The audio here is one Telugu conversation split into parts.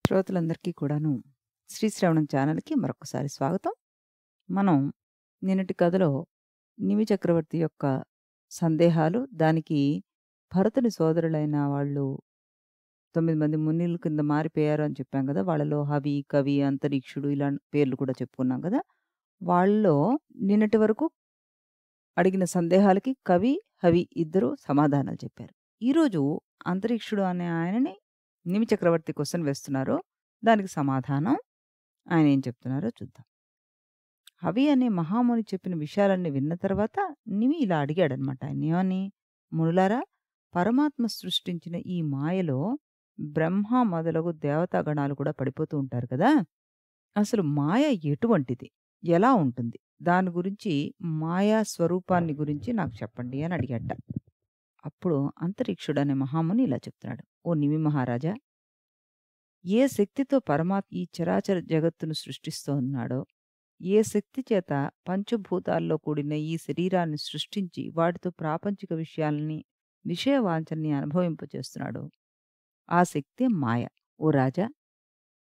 శ్రోతలందరికీ కూడాను శ్రీశ్రవణం ఛానల్‌కి మరొకసారి స్వాగతం. మనం నిన్నటి కథలో నిమి చక్రవర్తి యొక్క సందేహాలు, దానికి భరతుని సోదరులైన వాళ్ళు 9 మంది మునిల కింద మారిపోయారు అని చెప్పాం గదా! వాళ్ళలో హవి, కవి, అంతరీక్షుడు ఇలా పేర్లు కూడా చెప్పుకున్నాం గదా! వాళ్ళలో నిన్నటి వరకు అడిగిన సందేహాలకి కవి, హవి ఇద్దరు సమాధానాలు చెప్పారు. ఈరోజు అంతరీక్షుడు అనే ఆయనని నిమి చక్రవర్తి క్వెషన్ వేస్తున్నారు. దానికి సమాధానం ఆయన ఏం చెప్తున్నారో చూద్దాం. హవి అనే మహాముని చెప్పిన విషయాలన్నీ విన్న తర్వాత నిమి ఇలా అడిగాడనమాట. ఆయన్నేమని? మునులారా, పరమాత్మ సృష్టించిన ఈ మాయలో బ్రహ్మ మొదలగు దేవతా గణాలు కూడా పడిపోతూ ఉంటారు కదా! అసలు మాయ ఎటువంటిది? ఎలా ఉంటుంది? దాని గురించి, మాయా స్వరూపాన్ని గురించి నాకు చెప్పండి అని అడిగాడట. అప్పుడు అంతరీక్షుడనే మహాముని ఇలా చెప్తున్నాడు. ఓ నిమి మహారాజా! ఏ శక్తితో పరమాత్మ ఈ చరాచర జగత్తును సృష్టిస్తూ ఉన్నాడో, ఏ శక్తి చేత పంచభూతాల్లో కూడిన ఈ శరీరాన్ని సృష్టించి వాటితో ప్రాపంచిక విషయాల్ని, విషయ వాంఛల్ని అనుభవింపచేస్తున్నాడో, ఆ శక్తే మాయ. ఓ రాజా!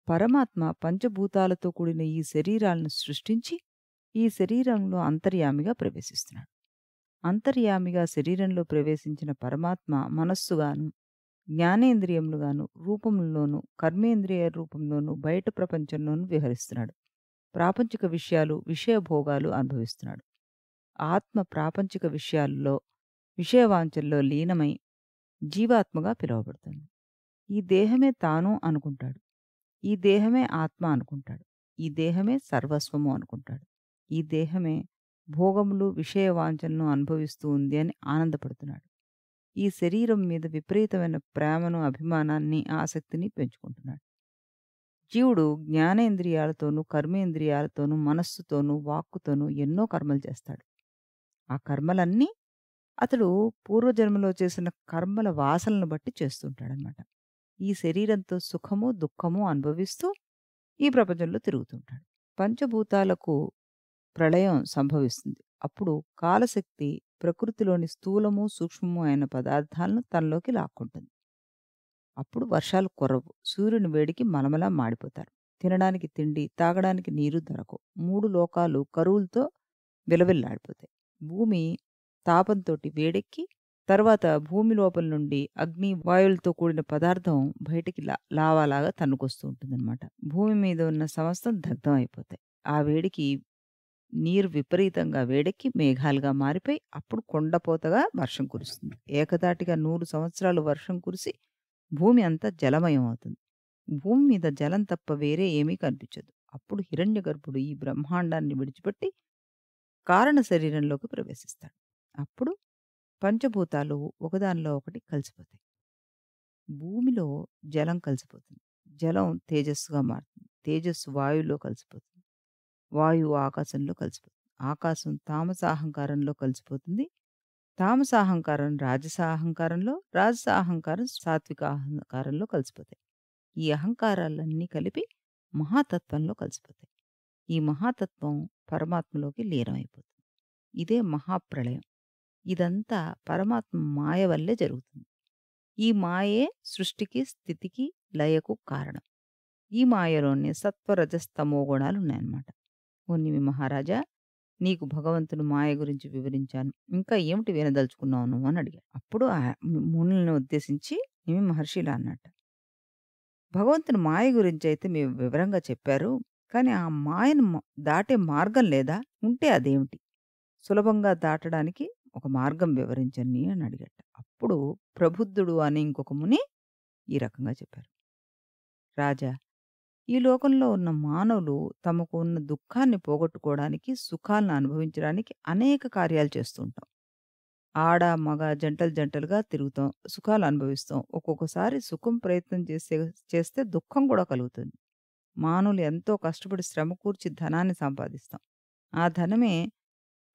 పరమాత్మ పంచభూతాలతో కూడిన ఈ శరీరాలను సృష్టించి, ఈ శరీరంలో అంతర్యామిగా ప్రవేశిస్తున్నాడు. అంతర్యామిగా శరీరంలో ప్రవేశించిన పరమాత్మ మనస్సుగాను, జ్ఞానేంద్రియములుగాను, రూపంలోను, కర్మేంద్రియ రూపంలోను, బయట ప్రపంచంలోను విహరిస్తున్నాడు. ప్రాపంచిక విషయాలు, విషయ భోగాలు అనుభవిస్తున్నాడు. ఆత్మ ప్రాపంచిక విషయాల్లో, విషయవాంఛల్లో లీనమై జీవాత్మగా పిలువబడుతుంది. ఈ దేహమే తాను అనుకుంటాడు. ఈ దేహమే ఆత్మ అనుకుంటాడు. ఈ దేహమే సర్వస్వము అనుకుంటాడు. ఈ దేహమే భోగములు, విషయ వాంఛలను అనుభవిస్తూ ఉంది అని ఆనందపడుతున్నాడు. ఈ శరీరం మీద విపరీతమైన ప్రేమను, అభిమానాన్ని, ఆసక్తిని పెంచుకుంటున్నాడు. జీవుడు జ్ఞానేంద్రియాలతోనూ, కర్మేంద్రియాలతోనూ, మనస్సుతోనూ, వాక్కుతోనూ ఎన్నో కర్మలు చేస్తాడు. ఆ కర్మలన్నీ అతడు పూర్వజన్మలో చేసిన కర్మల వాసనలను బట్టి చేస్తుంటాడనమాట. ఈ శరీరంతో సుఖము, దుఃఖము అనుభవిస్తూ ఈ ప్రపంచంలో తిరుగుతుంటాడు. పంచభూతాలకు ప్రళయం సంభవిస్తుంది. అప్పుడు కాలశక్తి ప్రకృతిలోని స్థూలము, సూక్ష్మము అయిన పదార్థాలను తనలోకి లాక్కుంటుంది. అప్పుడు వర్షాలు కురవు. సూర్యుని వేడికి మలమలా మాడిపోతారు. తినడానికి తిండి, తాగడానికి నీరు దొరకవు. 3 లోకాలు కరువులతో విలవిల్లాడిపోతాయి. భూమి తాపంతోటి వేడెక్కి, తర్వాత భూమి లోపల నుండి అగ్ని, వాయువులతో కూడిన పదార్థం బయటికి లావాలాగా తన్నుకొస్తూ ఉంటుందన్నమాట. భూమి మీద ఉన్న సమస్తం దగ్ధం అయిపోతాయి. ఆ వేడికి నీరు విపరీతంగా వేడెక్కి మేఘాలుగా మారిపోయి, అప్పుడు కుండపోతగా వర్షం కురుస్తుంది. ఏకధాటిగా 100 సంవత్సరాలు వర్షం కురిసి భూమి అంతా జలమయం అవుతుంది. భూమి మీద జలం తప్ప వేరే ఏమీ కనిపించదు. అప్పుడు హిరణ్యగర్భుడు ఈ బ్రహ్మాండాన్ని విడిచిపెట్టి కారణ శరీరంలోకి ప్రవేశిస్తాడు. అప్పుడు పంచభూతాలు ఒకదానిలో ఒకటి కలిసిపోతాయి. భూమిలో జలం కలిసిపోతుంది. జలం తేజస్సుగా మారుతుంది. తేజస్సు వాయువులో కలిసిపోతుంది. వాయువు ఆకాశంలో కలిసిపోతుంది. ఆకాశం తామసాహంకారంలో కలిసిపోతుంది. తామసాహంకారం రాజసాహంకారంలో, రాజసాహంకారం సాత్విక అహంకారంలో కలిసిపోతాయి. ఈ అహంకారాలన్నీ కలిపి మహాతత్వంలో కలిసిపోతాయి. ఈ మహాతత్వం పరమాత్మలోకి లీనమైపోతుంది. ఇదే మహాప్రళయం. ఇదంతా పరమాత్మ మాయ వల్లే జరుగుతుంది. ఈ మాయే సృష్టికి, స్థితికి, లయకు కారణం. ఈ మాయలోనే సత్వ, రజస్తమో గుణాలున్నాయన్నమాట. ఓ నిమి మహారాజా! నీకు భగవంతుని మాయ గురించి వివరించాను. ఇంకా ఏమిటి వినదలుచుకున్నావు నువ్వు అని అడిగాడు. అప్పుడు మునులను ఉద్దేశించి నిమి మహర్షి ఇలా అన్నట్ట. భగవంతుని మాయ గురించయితే మీరు వివరంగా చెప్పారు. కానీ ఆ మాయను దాటే మార్గం లేదా? ఉంటే అదేమిటి? సులభంగా దాటడానికి ఒక మార్గం వివరించండి అని అడిగట. అప్పుడు ప్రబుద్ధుడు అనే ఇంకొక ముని ఈ రకంగా చెప్పారు. రాజా! ఈ లోకంలో ఉన్న మానవులు తమకు ఉన్న దుఃఖాన్ని పోగొట్టుకోవడానికి, సుఖాలను అనుభవించడానికి అనేక కార్యాలు చేస్తూ ఉంటాం. ఆడ, మగ జంటలు జంటలుగా తిరుగుతాం. సుఖాలు అనుభవిస్తాం. ఒక్కొక్కసారి సుఖం ప్రయత్నం చేస్తే దుఃఖం కూడా కలుగుతుంది. మానవులు ఎంతో కష్టపడి శ్రమ కూర్చి ధనాన్ని సంపాదిస్తాం. ఆ ధనమే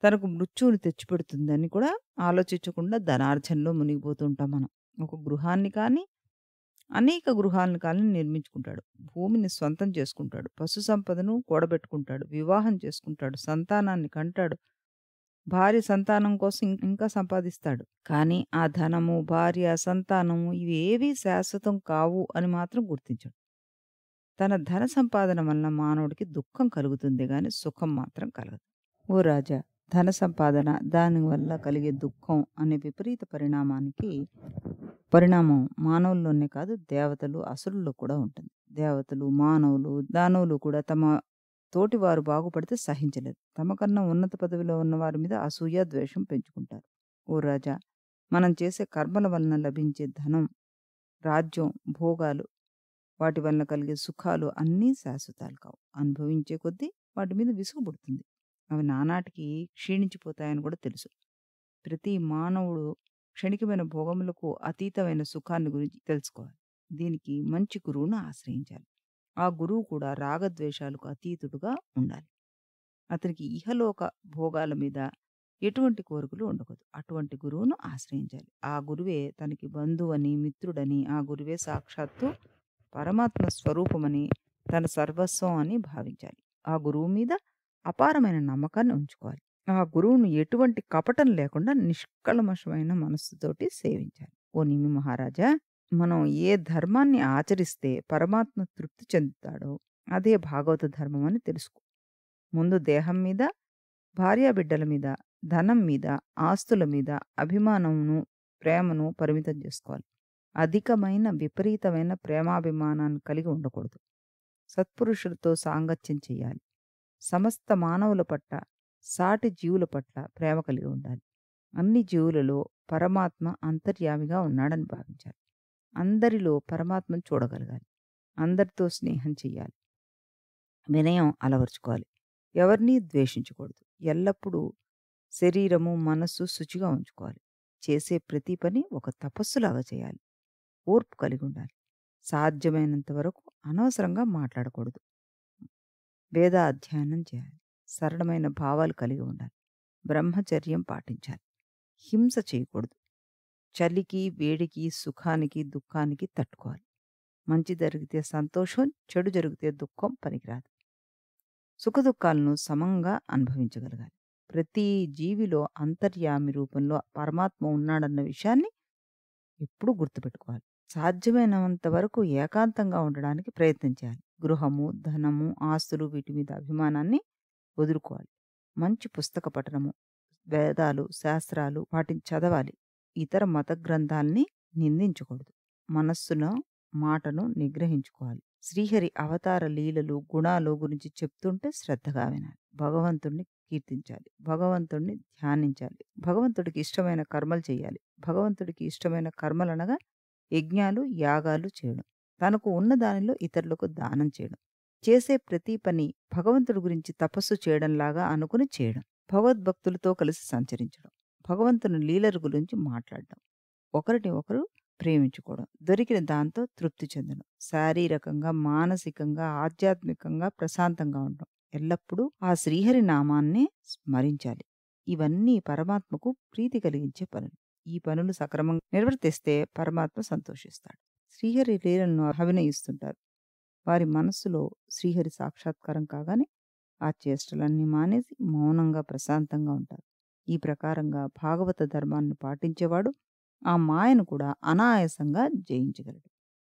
తనకు మృత్యువుని తెచ్చిపెడుతుందని కూడా ఆలోచించకుండా ధనార్జనలో మునిగిపోతూ ఉంటాం మనం. ఒక గృహాన్ని కానీ, అనేక గృహాలను కానీ నిర్మించుకుంటాడు. భూమిని సొంతం చేసుకుంటాడు. పశు సంపదను కూడబెట్టుకుంటాడు. వివాహం చేసుకుంటాడు. సంతానాన్ని కంటాడు. భార్య సంతానం కోసం ఇంకా సంపాదిస్తాడు. కానీ ఆ ధనము, భార్య, సంతానము ఇవేవీ శాశ్వతం కావు అని మాత్రం గుర్తించడు. తన ధన సంపాదన వలన మానవుడికి దుఃఖం కలుగుతుంది గాని సుఖం మాత్రం కలగదు. ఓ రాజా! ధన సంపాదన, దానివల్ల కలిగే దుఃఖం అనే విపరీత పరిణామం మానవుల్లోనే కాదు, దేవతలు, అసురుల్లో కూడా ఉంటుంది. దేవతలు, మానవులు, దానవులు కూడా తమ తోటివారు బాగుపడితే సహించలేరు. తమకన్నా ఉన్నత పదవిలో ఉన్న వారి మీద అసూయ, ద్వేషం పెంచుకుంటారు. ఓ రాజా! మనం చేసే కర్మల వలన లభించే ధనం, రాజ్యం, భోగాలు, వాటి వలన కలిగే సుఖాలు అన్నీ శాశ్వతాలు కావు. అనుభవించే కొద్దీ వాటి మీద విసుగు పుడుతుంది. అవి నానాటికి క్షీణించిపోతాయని కూడా తెలుసు. ప్రతి మానవుడు క్షణికమైన భోగములకు అతీతమైన సుఖాన్ని గురించి తెలుసుకోవాలి. దీనికి మంచి గురువును ఆశ్రయించాలి. ఆ గురువు కూడా రాగద్వేషాలకు అతీతుడుగా ఉండాలి. అతనికి ఇహలోక భోగాల మీద ఎటువంటి కోరికలు ఉండకూడదు. అటువంటి గురువును ఆశ్రయించాలి. ఆ గురువే తనకి బంధువని, మిత్రుడని, ఆ గురువే సాక్షాత్తు పరమాత్మ స్వరూపమని, తన సర్వస్వం అని భావించాలి. ఆ గురువు మీద అపారమైన నమ్మకాన్ని ఉంచుకోవాలి. ఆ గురువును ఎటువంటి కపటం లేకుండా నిష్కల్మషమైన మనస్సుతోటి సేవించాలి. ఓ నిమి మహారాజా! మనం ఏ ధర్మాన్ని ఆచరిస్తే పరమాత్మ తృప్తి చెందుతాడో అదే భాగవత ధర్మం అని తెలుసుకో. ముందు దేహం మీద, భార్యాబిడ్డల మీద, ధనం మీద, ఆస్తుల మీద అభిమానమును, ప్రేమను పరిమితం చేసుకోవాలి. అధికమైన విపరీతమైన ప్రేమాభిమానాన్ని కలిగి ఉండకూడదు. సత్పురుషులతో సాంగత్యం చేయాలి. సమస్త మానవుల పట్ల, సాటి జీవుల పట్ల ప్రేమ కలిగి ఉండాలి. అన్ని జీవులలో పరమాత్మ అంతర్యామిగా ఉన్నాడని భావించాలి. అందరిలో పరమాత్మను చూడగలగాలి. అందరితో స్నేహం చెయ్యాలి. వినయం అలవర్చుకోవాలి. ఎవరినీ ద్వేషించకూడదు. ఎల్లప్పుడూ శరీరము, మనస్సు శుచిగా ఉంచుకోవాలి. చేసే ప్రతి పని ఒక తపస్సులాగా చేయాలి. ఓర్పు కలిగి ఉండాలి. సాధ్యమైనంత వరకు అనవసరంగా మాట్లాడకూడదు. వేద అధ్యయనం చేయాలి. సరళమైన భావాలు కలిగి ఉండాలి. బ్రహ్మచర్యం పాటించాలి. హింస చేయకూడదు. చలికి, వేడికి, సుఖానికి, దుఃఖానికి తట్టుకోవాలి. మంచి జరిగితే సంతోషం, చెడు జరిగితే దుఃఖం పనికిరాదు. సుఖదుఖాలను సమంగా అనుభవించగలగాలి. ప్రతి జీవిలో అంతర్యామి రూపంలో పరమాత్మ ఉన్నాడన్న విషయాన్ని ఎప్పుడూ గుర్తుపెట్టుకోవాలి. సాధ్యమైనంత వరకు ఏకాంతంగా ఉండడానికి ప్రయత్నించాలి. గృహము, ధనము, ఆస్తులు, వీటి మీద అభిమానాన్ని వదులుకోవాలి. మంచి పుస్తక పఠనము, వేదాలు, శాస్త్రాలు వాటిని చదవాలి. ఇతర మత గ్రంథాల్ని నిందించకూడదు. మనస్సును, మాటను నిగ్రహించుకోవాలి. శ్రీహరి అవతార లీలలు, గుణాలు గురించి చెప్తుంటే శ్రద్ధగా వినాలి. భగవంతుణ్ణి కీర్తించాలి. భగవంతుణ్ణి ధ్యానించాలి. భగవంతుడికి ఇష్టమైన కర్మలు చేయాలి. భగవంతుడికి ఇష్టమైన కర్మలనగా యజ్ఞాలు, యాగాలు చేయడం. తనకు ఉన్న దానిలో ఇతరులకు దానం చేయడం. చేసే ప్రతి పని భగవంతుడి గురించి తపస్సు చేయడంలాగా అనుకుని చేయడం. భగవద్భక్తులతో కలిసి సంచరించడం. భగవంతుని లీలల గురించి మాట్లాడడం. ఒకరిని ఒకరు ప్రేమించుకోవడం. దొరికిన దాంతో తృప్తి చెందడం. శారీరకంగా, మానసికంగా, ఆధ్యాత్మికంగా ప్రశాంతంగా ఉండడం. ఎల్లప్పుడూ ఆ శ్రీహరి నామాన్ని స్మరించాలి. ఇవన్నీ పరమాత్మకు ప్రీతి కలిగించే పనులు. ఈ పనులు సక్రమంగా నిర్వర్తిస్తే పరమాత్మ సంతోషిస్తాడు. శ్రీహరి లీలను అభినయిస్తుంటారు. వారి మనస్సులో శ్రీహరి సాక్షాత్కారం కాగానే ఆ చేష్టలన్నీ మానేసి మౌనంగా, ప్రశాంతంగా ఉంటారు. ఈ ప్రకారంగా భాగవత ధర్మాన్ని పాటించేవాడు ఆ మాయను కూడా అనాయాసంగా జయించగలడు.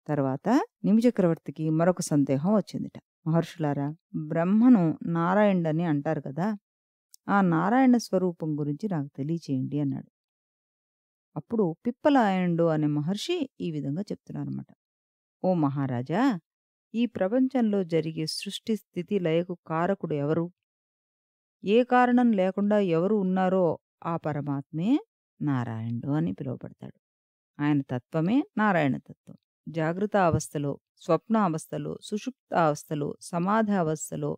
తర్వాత నిమిచక్రవర్తికి మరొక సందేహం వచ్చిందిట. మహర్షులారా, బ్రహ్మను నారాయణుడని అంటారు కదా, ఆ నారాయణ స్వరూపం గురించి నాకు తెలియచేయండి అన్నాడు. అప్పుడు పిప్పలాయనుడు అనే మహర్షి ఈ విధంగా చెప్తున్నారన్నమాట. ఓ మహారాజా, ఈ ప్రపంచంలో జరిగే సృష్టి, స్థితి, లయకు కారకుడు ఎవరు? ఏ కారణం లేకుండా ఎవరు ఉన్నారో ఆ పరమాత్మే నారాయణుడు అని పిలువబడతాడు. ఆయన తత్వమే నారాయణ తత్వం. జాగృత అవస్థలో, స్వప్న అవస్థలో, సుషుప్త అవస్థలో, సమాధి అవస్థలో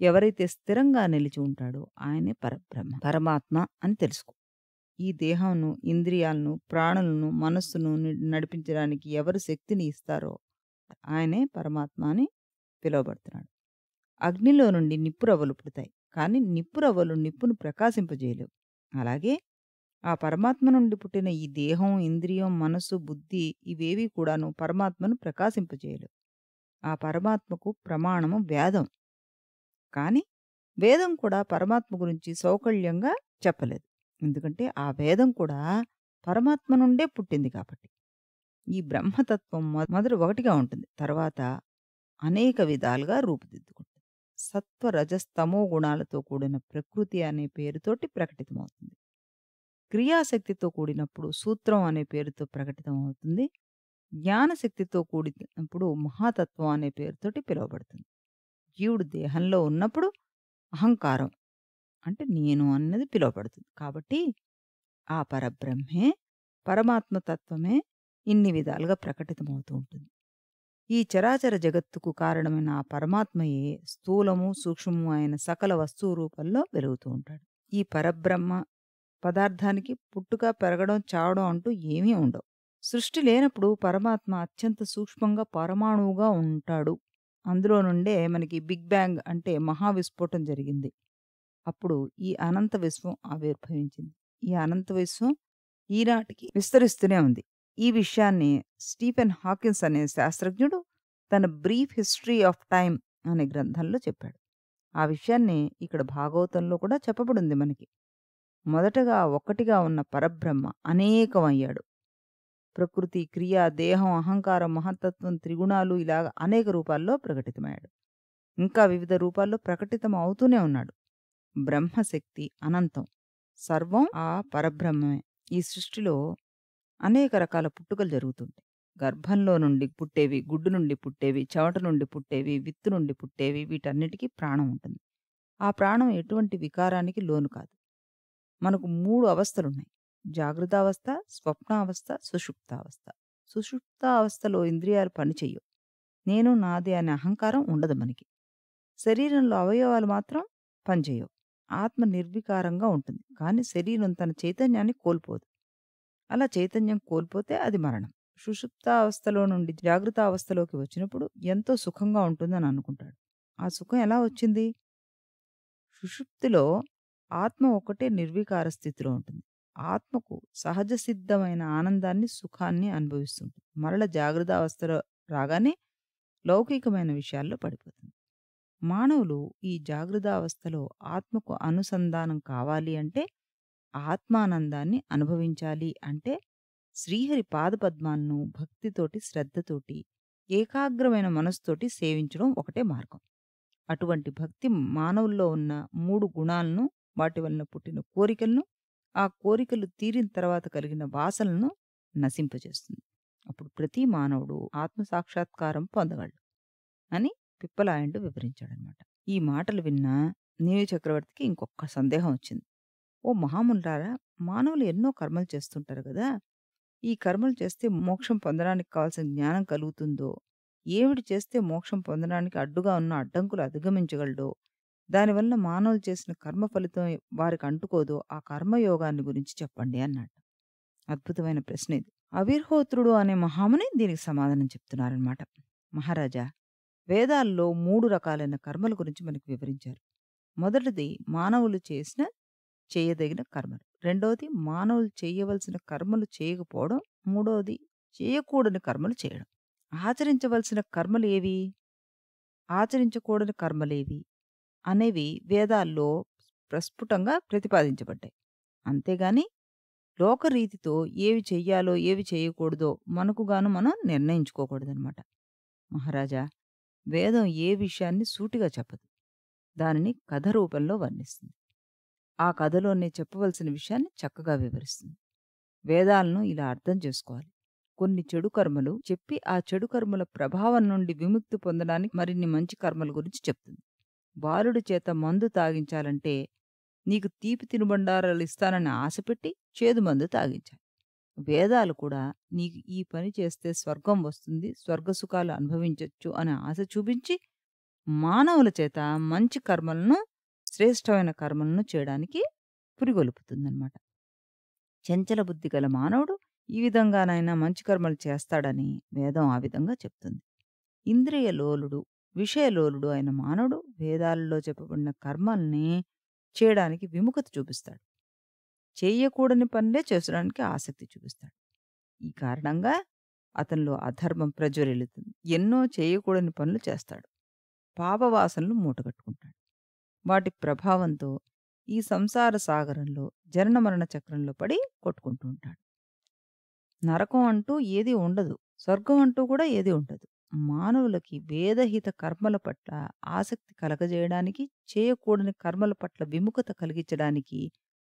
ఎవరైతే స్థిరంగా నిలిచి ఉంటాడో ఆయనే పరబ్రహ్మ, పరమాత్మ అని తెలుసుకో. ఈ దేహంను, ఇంద్రియాలను, ప్రాణులను, మనస్సును నడిపించడానికి ఎవరు శక్తిని ఇస్తారో ఆయనే పరమాత్మ అని పిలువబడుతున్నాడు. అగ్నిలో నుండి నిప్పురవ్వలు పుడతాయి. కానీ నిప్పురవ్వలు నిప్పును ప్రకాశింపజేయలేవు. అలాగే ఆ పరమాత్మ నుండి పుట్టిన ఈ దేహం, ఇంద్రియం, మనస్సు, బుద్ధి ఇవేవి కూడాను పరమాత్మను ప్రకాశింపజేయలేవు. ఆ పరమాత్మకు ప్రమాణము వేదం. కానీ వేదం కూడా పరమాత్మ గురించి సౌకళ్యంగా చెప్పలేదు. ఎందుకంటే ఆ వేదం కూడా పరమాత్మ నుండే పుట్టింది కాబట్టి. ఈ బ్రహ్మతత్వం మొదట ఒకటిగా ఉంటుంది. తర్వాత అనేక విధాలుగా రూపుదిద్దుకుంటుంది. సత్వ రజస్తమో గుణాలతో కూడిన ప్రకృతి అనే పేరుతోటి ప్రకటితమవుతుంది. క్రియాశక్తితో కూడినప్పుడు సూత్రం అనే పేరుతో ప్రకటితమవుతుంది. జ్ఞానశక్తితో కూడినప్పుడు మహాతత్వం అనే పేరుతోటి పిలువబడుతుంది. జీవుడు దేహంలో ఉన్నప్పుడు అహంకారం అంటే నేను అన్నది పిలువబడుతుంది. కాబట్టి ఆ పరబ్రహ్మే, పరమాత్మ తత్వమే ఇన్ని విధాలుగా ప్రకటితమవుతూ ఉంటుంది. ఈ చరాచర జగత్తుకు కారణమైన ఆ పరమాత్మయే స్థూలము, సూక్ష్మము అయిన సకల వస్తువు రూపంలో వెలుగుతూ ఉంటాడు. ఈ పరబ్రహ్మ పదార్థానికి పుట్టుక, పెరగడం, చావడం అంటూ ఏమీ ఉండవు. సృష్టి లేనప్పుడు పరమాత్మ అత్యంత సూక్ష్మంగా పరమాణువుగా ఉంటాడు. అందులో నుండే మనకి బిగ్ బ్యాంగ్ అంటే మహావిస్ఫోటం జరిగింది. అప్పుడు ఈ అనంత విశ్వం ఆవిర్భవించింది. ఈ అనంత విశ్వం ఈనాటికి విస్తరిస్తూనే ఉంది. ఈ విషయాన్ని స్టీఫెన్ హాకిన్స్ అనే శాస్త్రజ్ఞుడు తన 'బ్రీఫ్ హిస్టరీ ఆఫ్ టైమ్' అనే గ్రంథంలో చెప్పాడు. ఆ విషయాన్ని ఇక్కడ భాగవతంలో కూడా చెప్పబడింది మనకి. మొదటగా ఒక్కటిగా ఉన్న పరబ్రహ్మ అనేకమయ్యాడు. ప్రకృతి, క్రియ, దేహం, అహంకారం, మహత్తత్వం, త్రిగుణాలు ఇలాగ అనేక రూపాల్లో ప్రకటితమయ్యాడు. ఇంకా వివిధ రూపాల్లో ప్రకటితం అవుతూనే ఉన్నాడు. బ్రహ్మశక్తి అనంతం. సర్వం ఆ పరబ్రహ్మమే. ఈ సృష్టిలో అనేక రకాల పుట్టుకలు జరుగుతుంటాయి. గర్భంలో నుండి పుట్టేవి, గుడ్డు నుండి పుట్టేవి, చెమట నుండి పుట్టేవి, విత్తు నుండి పుట్టేవి వీటన్నిటికీ ప్రాణం ఉంటుంది. ఆ ప్రాణం ఎటువంటి వికారానికి లోను కాదు. మనకు 3 అవస్థలున్నాయి. జాగృతావస్థ, స్వప్నావస్థ, సుషుప్తావస్థ. సుషుప్తావస్థలో ఇంద్రియాలు పనిచెయ్యవు. నేను, నాది అనే అహంకారం ఉండదు మనకి. శరీరంలో అవయవాలు మాత్రం పనిచేయవు. ఆత్మ నిర్వికారంగా ఉంటుంది. కానీ శరీరం తన చైతన్యాన్ని కోల్పోదు. అలా చైతన్యం కోల్పోతే అది మరణం. సుషుప్తావస్థలో నుండి జాగృతావస్థలోకి వచ్చినప్పుడు ఎంతో సుఖంగా ఉంటుందని అనుకుంటాడు. ఆ సుఖం ఎలా వచ్చింది? సుషుప్తిలో ఆత్మ ఒక్కటే నిర్వికార స్థితిలో ఉంటుంది. ఆత్మకు సహజ సిద్ధమైన ఆనందాన్ని, సుఖాన్ని అనుభవిస్తుంటుంది. మరల జాగృతావస్థలో రాగానే లౌకికమైన విషయాల్లో పడిపోతుంది. మానవులు ఈ జాగృతావస్థలో ఆత్మకు అనుసంధానం కావాలి అంటే, ఆత్మానందాన్ని అనుభవించాలి అంటే, శ్రీహరి పాదపద్మాలను భక్తితోటి, శ్రద్ధతోటి, ఏకాగ్రమైన మనస్సుతోటి సేవించడం ఒకటే మార్గం. అటువంటి భక్తి మానవుల్లో ఉన్న 3 గుణాలను, వాటి వలన పుట్టిన కోరికలను, ఆ కోరికలు తీరిన తర్వాత కలిగిన వాసనలను నశింపజేస్తుంది. అప్పుడు ప్రతి మానవుడు ఆత్మ సాక్షాత్కారం పొందగలడు అని పిప్పలాయండు వివరించాడనమాట. ఈ మాటలు విన్న నీవి చక్రవర్తికి ఇంకొక సందేహం వచ్చింది. ఓ మహామునులారా, మానవులు ఎన్నో కర్మలు చేస్తుంటారు కదా! ఈ కర్మలు చేస్తే మోక్షం పొందడానికి కావాల్సిన జ్ఞానం కలుగుతుందో, ఏమిటి చేస్తే మోక్షం పొందడానికి అడ్డుగా ఉన్న అడ్డంకులు అధిగమించగలడో, దానివల్ల మానవులు చేసిన కర్మ ఫలితం వారికి అంటుకోదో ఆ కర్మయోగాన్ని గురించి చెప్పండి అన్నాడు. అద్భుతమైన ప్రశ్న ఇది. అవిర్హోత్రుడు అనే మహాముని దీనికి సమాధానం చెప్తున్నారనమాట. మహారాజా, వేదాల్లో 3 రకాలైన కర్మల గురించి మనకు వివరించారు. మొదటిది మానవులు చేయదగిన కర్మలు. రెండోది మానవులు చేయవలసిన కర్మలు చేయకపోవడం. మూడోది చేయకూడని కర్మలు చేయడం. ఆచరించవలసిన కర్మలు ఏవి? ఆచరించకూడని కర్మలేవి? అనేవి వేదాల్లో ప్రస్ఫుటంగా ప్రతిపాదించబడ్డాయి. అంతేగాని లోకరీతితో ఏవి చెయ్యాలో, ఏవి చేయకూడదో మనకుగాను మనం నిర్ణయించుకోకూడదనమాట. మహారాజా, వేదం ఏ విషయాన్ని సూటిగా చెప్పదు. దానిని కథ రూపంలో వర్ణిస్తుంది. ఆ కథలోనే చెప్పవలసిన విషయాన్ని చక్కగా వివరిస్తుంది. వేదాలను ఇలా అర్థం చేసుకోవాలి. కొన్ని చెడు కర్మలు చెప్పి ఆ చెడు కర్మల ప్రభావం నుండి విముక్తి పొందడానికి మరిన్ని మంచి కర్మల గురించి చెప్తుంది. బాలుడి చేత మందు తాగించాలంటే నీకు తీపి తినుబండారాలు ఇస్తానని ఆశపెట్టి చేదు మందు తాగించాలి. వేదాలు కూడా నీకు ఈ పని చేస్తే స్వర్గం వస్తుంది, స్వర్గసుఖాలు అనుభవించొచ్చు అనే ఆశ చూపించి మానవుల చేత మంచి కర్మలను, శ్రేష్టమైన కర్మలను చేయడానికి పురిగొల్పుతుందన్నమాట. చంచల బుద్ధి గల మానవుడు ఈ విధంగానైనా మంచి కర్మలు చేస్తాడని వేదం ఆ విధంగా చెప్తుంది. ఇంద్రియలోలుడు, విషయలోలుడు అయిన మానవుడు వేదాలలో చెప్పబడిన కర్మల్ని చేయడానికి విముఖత చూపిస్తాడు. చేయకూడని పనులే చేసడానికి ఆసక్తి చూపిస్తాడు. ఈ కారణంగా అతనిలో అధర్మం ప్రజ్వరిల్లుతుంది. ఎన్నో చేయకూడని పనులు చేస్తాడు. పాపవాసనలు మూటగట్టుకుంటాడు. వాటి ప్రభావంతో ఈ సంసార సాగరంలో జనన మరణ చక్రంలో పడి కొట్టుకుంటూ ఉంటాడు. నరకం అంటూ ఏది ఉండదు. స్వర్గం అంటూ కూడా ఏది ఉండదు. మానవులకి వేదహిత కర్మల పట్ల ఆసక్తి కలగజేయడానికి, చేయకూడని కర్మల పట్ల విముఖత కలిగించడానికి,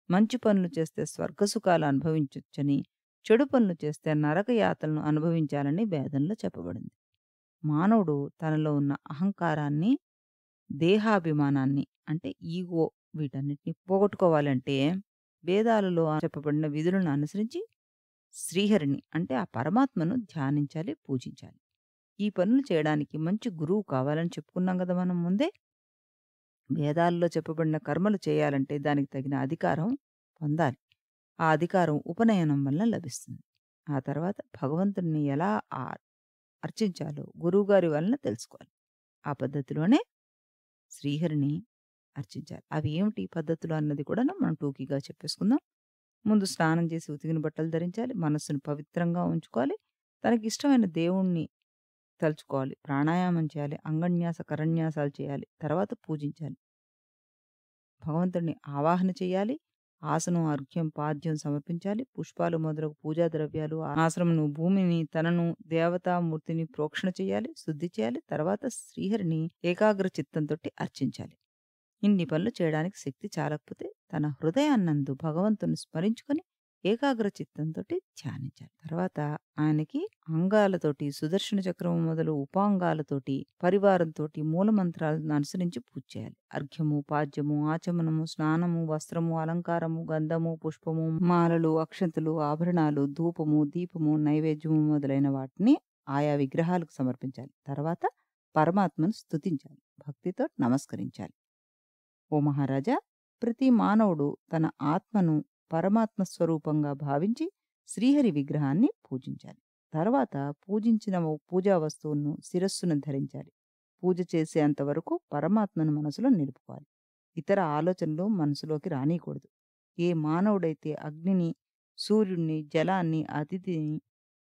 మంచి పనులు చేస్తే స్వర్గసుఖాలు అనుభవించొచ్చని, చెడు పనులు చేస్తే నరక యాతనలు అనుభవించాలని వేదంలో చెప్పబడింది. మానవుడు తనలో ఉన్న అహంకారాన్ని, దేహాభిమానాన్ని అంటే ఈగో వీటన్నిటిని పోగొట్టుకోవాలంటే వేదాలలో చెప్పబడిన విధులను అనుసరించి శ్రీహరిని అంటే ఆ పరమాత్మను ధ్యానించాలి, పూజించాలి. ఈ పనులు చేయడానికి మంచి గురువు కావాలని చెప్పుకున్నాం గదా మనం ముందే. వేదాల్లో చెప్పబడిన కర్మలు చేయాలంటే దానికి తగిన అధికారం పొందాలి. ఆ అధికారం ఉపనయనం వలన లభిస్తుంది. ఆ తర్వాత భగవంతుడిని ఎలా అర్చించాలో గురువుగారి వలన తెలుసుకోవాలి. ఆ పద్ధతిలోనే శ్రీహరిని అర్చించాలి. అవి ఏమిటి పద్ధతులు అన్నది కూడా మనం టూకీగా చెప్పేసుకుందాం. ముందు స్నానం చేసి ఉతికిన బట్టలు ధరించాలి. మనస్సును పవిత్రంగా ఉంచుకోవాలి. తనకిష్టమైన దేవుణ్ణి తలుచుకోవాలి. ప్రాణాయామం చేయాలి. అంగన్యాస, కరన్యాసాలు చేయాలి. తర్వాత పూజించాలి. భగవంతుడిని ఆవాహన చేయాలి. ఆసనం, అర్ఘ్యం, పాద్యం సమర్పించాలి. పుష్పాలు మొదలగు పూజా ద్రవ్యాలు, ఆశ్రమను, భూమిని, తనను, దేవతామూర్తిని ప్రోక్షణ చేయాలి. శుద్ధి చేయాలి. తర్వాత శ్రీహరిని ఏకాగ్ర చిత్తంతోటి అర్చించాలి. ఇన్ని పనులు చేయడానికి శక్తి చాలకపోతే తన హృదయాన్నందు భగవంతుని స్మరించుకొని ఏకాగ్ర చిత్తంతోటి ధ్యానించాలి. తర్వాత ఆయనకి అంగాలతోటి సుదర్శన చక్రము మొదలు ఉపాంగాలతోటి పరివారంతోటి మూలమంత్రాలను అనుసరించి పూజ చేయాలి. అర్ఘ్యము, పాద్యము, ఆచమనము, స్నానము, వస్త్రము, అలంకారము, గంధము, పుష్పము, మాలలు, అక్షంతులు, ఆభరణాలు, ధూపము, దీపము, నైవేద్యము మొదలైన వాటిని ఆయా విగ్రహాలకు సమర్పించాలి. తర్వాత పరమాత్మను స్తుతించాలి. భక్తితో నమస్కరించాలి. ఓ మహారాజా, ప్రతి మానవుడు తన ఆత్మను పరమాత్మ స్వరూపంగా భావించి శ్రీహరి విగ్రహాన్ని పూజించాలి. తర్వాత పూజించిన పూజా వస్తువులను శిరస్సున ధరించాలి. పూజ చేసేంత వరకు పరమాత్మను మనసులో నిలుపుకోవాలి. ఇతర ఆలోచనలు మనసులోకి రానీయకూడదు. ఏ మానవుడైతే అగ్నిని, సూర్యుడిని, జలాన్ని, అతిథిని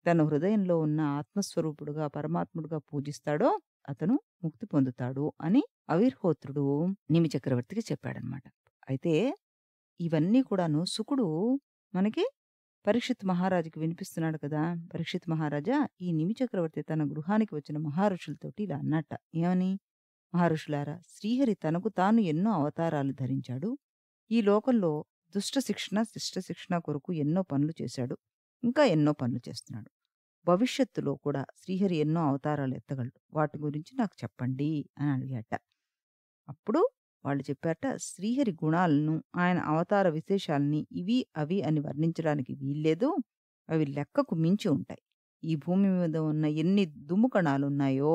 తన హృదయంలో ఉన్న ఆత్మస్వరూపుడుగా పరమాత్ముడుగా పూజిస్తాడో అతను ముక్తి పొందుతాడు అని అవిర్హోత్రుడు నిమి చక్రవర్తికి చెప్పాడనమాట. అయితే ఇవన్నీ కూడాను శుకుడు మనకి పరీక్షిత్ మహారాజుకి వినిపిస్తున్నాడు కదా. పరీక్షిత్ మహారాజా, ఈ నిమి చక్రవర్తి తన గృహానికి వచ్చిన మహారుషులతోటి ఇలా అన్నట్ట. ఏమని? మహారుషులారా, శ్రీహరి తనకు తాను ఎన్నో అవతారాలు ధరించాడు. ఈ లోకంలో దుష్ట శిక్షణ, శిష్ట శిక్షణ కొరకు ఎన్నో పనులు చేశాడు. ఇంకా ఎన్నో పనులు చేస్తున్నాడు. భవిష్యత్తులో కూడా శ్రీహరి ఎన్నో అవతారాలు ఎత్తగలడు. వాటి గురించి నాకు చెప్పండి అని అడిగాట. అప్పుడు వాళ్ళు చెప్పారట, శ్రీహరి గుణాలను, ఆయన అవతార విశేషాలని ఇవి అవి అని వర్ణించడానికి వీల్లేదు. అవి లెక్కకు మించి ఉంటాయి. ఈ భూమి మీద ఉన్న ఎన్ని దుమ్ము కణాలున్నాయో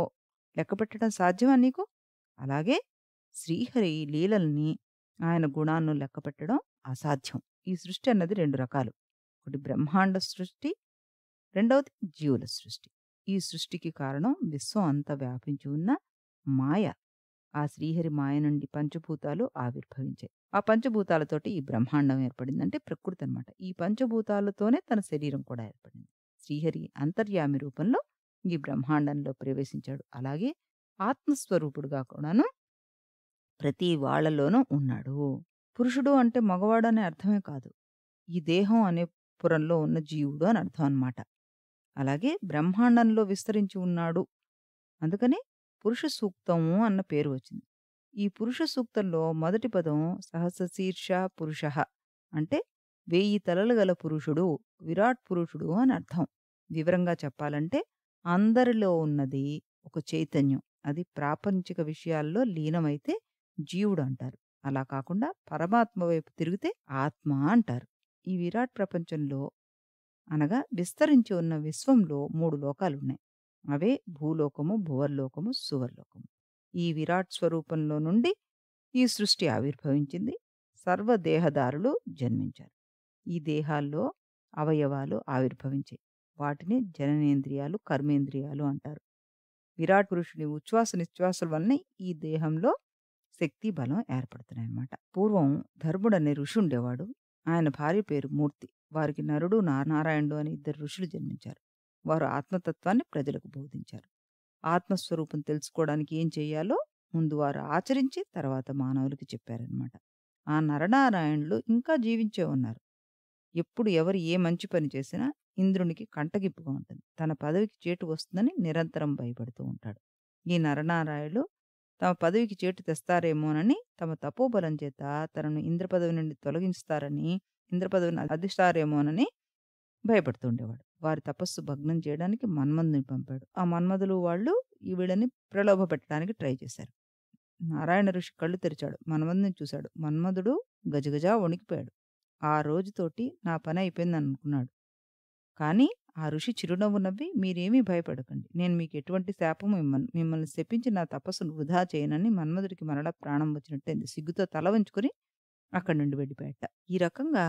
లెక్క పెట్టడం సాధ్యమా నీకు? అలాగే శ్రీహరి లీలల్ని, ఆయన గుణాలను లెక్క పెట్టడం అసాధ్యం. ఈ సృష్టి అన్నది 2 రకాలు. ఒకటి బ్రహ్మాండ సృష్టి, రెండవది జీవుల సృష్టి. ఈ సృష్టికి కారణం విశ్వం అంతా వ్యాపించి ఉన్న మాయ. ఆ శ్రీహరి మాయ నుండి పంచభూతాలు ఆవిర్భవించాయి. ఆ పంచభూతాలతోటి ఈ బ్రహ్మాండం ఏర్పడింది. అంటే ప్రకృతి అనమాట. ఈ పంచభూతాలతోనే తన శరీరం కూడా ఏర్పడింది. శ్రీహరి అంతర్యామి రూపంలో ఈ బ్రహ్మాండంలో ప్రవేశించాడు. అలాగే ఆత్మస్వరూపుడుగా కూడాను ప్రతి వాళ్ళలోనూ ఉన్నాడు. పురుషుడు అంటే మగవాడు అనే అర్థమే కాదు. ఈ దేహం అనే పురంలో ఉన్న జీవుడు అని అర్థం అన్నమాట. అలాగే బ్రహ్మాండంలో విస్తరించి ఉన్నాడు. అందుకని పురుష సూక్తము అన్న పేరు వచ్చింది. ఈ పురుష సూక్తంలో మొదటి పదం సహస్రశీర్ష పురుషః అంటే 1000 తలలు గల పురుషుడు, విరాట్ పురుషుడు అని అర్థం. వివరంగా చెప్పాలంటే అందరిలో ఉన్నది ఒక చైతన్యం. అది ప్రాపంచిక విషయాల్లో లీనమైతే జీవుడు అంటారు. అలా కాకుండా పరమాత్మ వైపు తిరిగితే ఆత్మ అంటారు. ఈ విరాట్ ప్రపంచంలో అనగా విస్తరించి ఉన్న విశ్వంలో 3 లోకాలున్నాయి. అవే భూలోకము, భువర్లోకము, సువర్లోకము. ఈ విరాట్ స్వరూపంలో నుండి ఈ సృష్టి ఆవిర్భవించింది. సర్వదేహదారులు జన్మించారు. ఈ దేహాల్లో అవయవాలు ఆవిర్భవించాయి. వాటిని జననేంద్రియాలు, కర్మేంద్రియాలు అంటారు. విరాట్ పురుషుని ఉచ్ఛ్వాస నిశ్వాసాల వల్లనే ఈ దేహంలో శక్తి, బలం ఏర్పడుతున్నాయన్నమాట. పూర్వం ధర్ముడనే ఋషి ఉండేవాడు. ఆయన భార్య పేరు మూర్తి. వారికి నరుడు, నారాయణుడు అని 2 ఋషులు జన్మించారు. వారు ఆత్మతత్వాన్ని ప్రజలకు బోధించారు. ఆత్మస్వరూపం తెలుసుకోవడానికి ఏం చేయాలో ముందు వారు ఆచరించి తర్వాత మానవులకి చెప్పారనమాట. ఆ నరనారాయణులు ఇంకా జీవించే ఉన్నారు. ఎప్పుడు ఎవరు ఏ మంచి పని చేసినా ఇంద్రునికి కంటగింపుగా ఉంటుంది. తన పదవికి చేటు వస్తుందని నిరంతరం భయపడుతూ ఉంటాడు. ఈ నరనారాయణులు తమ పదవికి చేటు తెస్తారేమోనని, తమ తపోబలం చేత తనను ఇంద్ర పదవి నుండి తొలగిస్తారని, ఇంద్ర పదవిని అధిష్టారేమోనని భయపడుతూ ఉండేవాడు. వారి తపస్సు భగ్నం చేయడానికి మన్మధుని పంపాడు. ఆ మన్మధులు వాళ్ళు ఈ వీళ్ళని ప్రలోభపెట్టడానికి ట్రై చేశారు. నారాయణ ఋషి కళ్ళు తెరిచాడు. మన్మధుడిని చూశాడు. మన్మధుడు గజగజ వణికిపోయాడు. ఆ రోజుతోటి నా పని అయిపోయిందనుకున్నాడు. కానీ ఆ ఋషి చిరునవ్వు నవ్వి, మీరేమీ భయపడకండి. నేను మీకు ఎటువంటి శాపము ఇమ్మను. మిమ్మల్ని శపించి నా తపస్సును వృధా చేయనని మన్మధుడికి మరలా ప్రాణం వచ్చినట్టయింది. సిగ్గుతో తల వంచుకొని అక్కడి నుండి వెళ్ళిపోయాట. ఈ రకంగా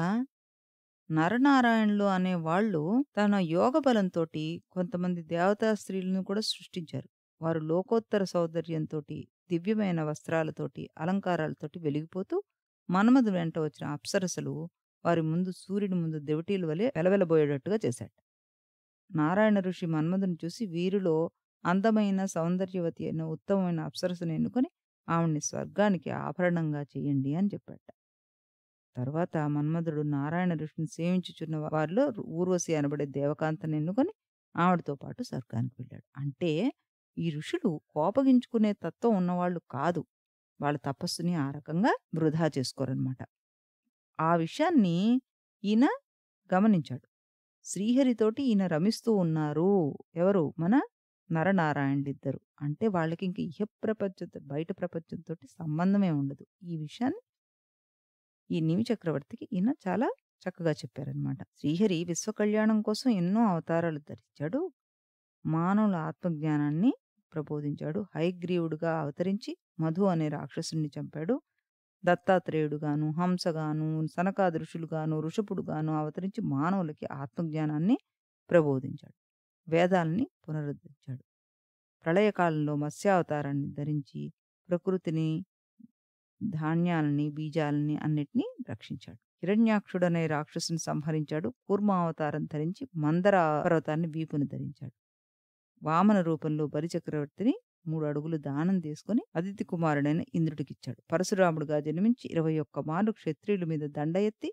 నరనారాయణులు అనే వాళ్ళు తన యోగ బలంతోటి కొంతమంది దేవతా స్త్రీలను కూడా సృష్టించారు. వారు లోకోత్తర సౌందర్యంతోటి, దివ్యమైన వస్త్రాలతోటి, అలంకారాలతోటి వెలిగిపోతూ మన్మధుని వెంట వచ్చిన అప్సరసలు వారి ముందు సూర్యుని ముందు దెవటీల వలె వెలవెలబోయేటట్టుగా చేశాడు. నారాయణ ఋషి మన్మధుని చూసి, వీరిలో అందమైన సౌందర్యవతి అయిన ఉత్తమమైన అప్సరసను ఎన్నుకొని ఆవిడ్ని స్వర్గానికి ఆభరణంగా చేయండి అని చెప్పాట. తర్వాత మన్మధుడు నారాయణ ఋషిని సేవించుచున్న వారిలో ఊర్వశి అనబడే దేవకాంతని ఎన్నుకొని ఆవిడతో పాటు స్వర్గానికి వెళ్ళాడు. అంటే ఈ ఋషులు కోపగించుకునే తత్వం ఉన్నవాళ్ళు కాదు. వాళ్ళ తపస్సుని ఆ రకంగా వృధా చేసుకోరనమాట. ఆ విషయాన్ని ఈయన గమనించాడు. శ్రీహరితోటి ఈయన రమిస్తూ ఉన్నారు. ఎవరు? మన నరనారాయణులిద్దరు. అంటే వాళ్ళకి ఇంక ఇహ ప్రపంచంతో బయట ప్రపంచంతోటి సంబంధమే ఉండదు. ఈ విషయాన్ని ఈ నిమి చక్రవర్తికి ఈయన చాలా చక్కగా చెప్పారనమాట. శ్రీహరి విశ్వ కళ్యాణం కోసం ఎన్నో అవతారాలు ధరించాడు. మానవుల ఆత్మజ్ఞానాన్ని ప్రబోధించాడు. హయగ్రీవుడుగా అవతరించి మధు అనే రాక్షసుని చంపాడు. దత్తాత్రేయుడుగాను, హంసగాను, సనకాదృషులుగాను, ఋషభుడుగాను అవతరించి మానవులకి ఆత్మజ్ఞానాన్ని ప్రబోధించాడు. వేదాల్ని పునరుద్ధరించాడు. ప్రళయకాలంలో మత్స్యావతారాన్ని ధరించి ప్రకృతిని, ధాన్యాలని, బీజాలని అన్నిటినీ రక్షించాడు. హిరణ్యాక్షుడనే రాక్షసుని సంహరించాడు. కూర్మావతారం ధరించి మందర పర్వతాన్ని వీపుని ధరించాడు. వామన రూపంలో బలిచక్రవర్తిని 3 అడుగులు దానం తీసుకుని అదితి కుమారుడైన ఇంద్రుడికిచ్చాడు. పరశురాముడుగా జన్మించి 21 మార్లు క్షత్రియుల మీద దండ ఎత్తి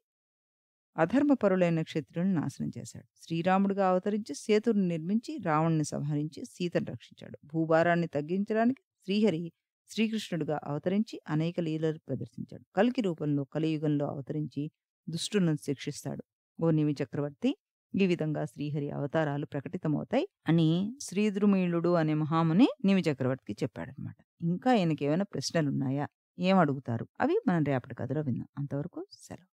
అధర్మపరులైన క్షత్రియులను నాశనం చేశాడు. శ్రీరాముడుగా అవతరించి సేతుని నిర్మించి రావణుని సంహరించి సీతను రక్షించాడు. భూభారాన్ని తగ్గించడానికి శ్రీహరి శ్రీకృష్ణుడుగా అవతరించి అనేక లీలలు ప్రదర్శించాడు. కల్కి రూపంలో కలియుగంలో అవతరించి దుష్టులను శిక్షిస్తాడు. ఓ నిమి చక్రవర్తి, ఈ విధంగా శ్రీహరి అవతారాలు ప్రకటితమవుతాయి అని శ్రీద్రుమీళుడు అనే మహాముని నిమి చక్రవర్తికి చెప్పాడనమాట. ఇంకా ఈయనకి ఏమైనా ప్రశ్నలున్నాయా? ఏం అడుగుతారు? అవి మనం రేపటి కథలో విందాం. అంతవరకు సెలవు.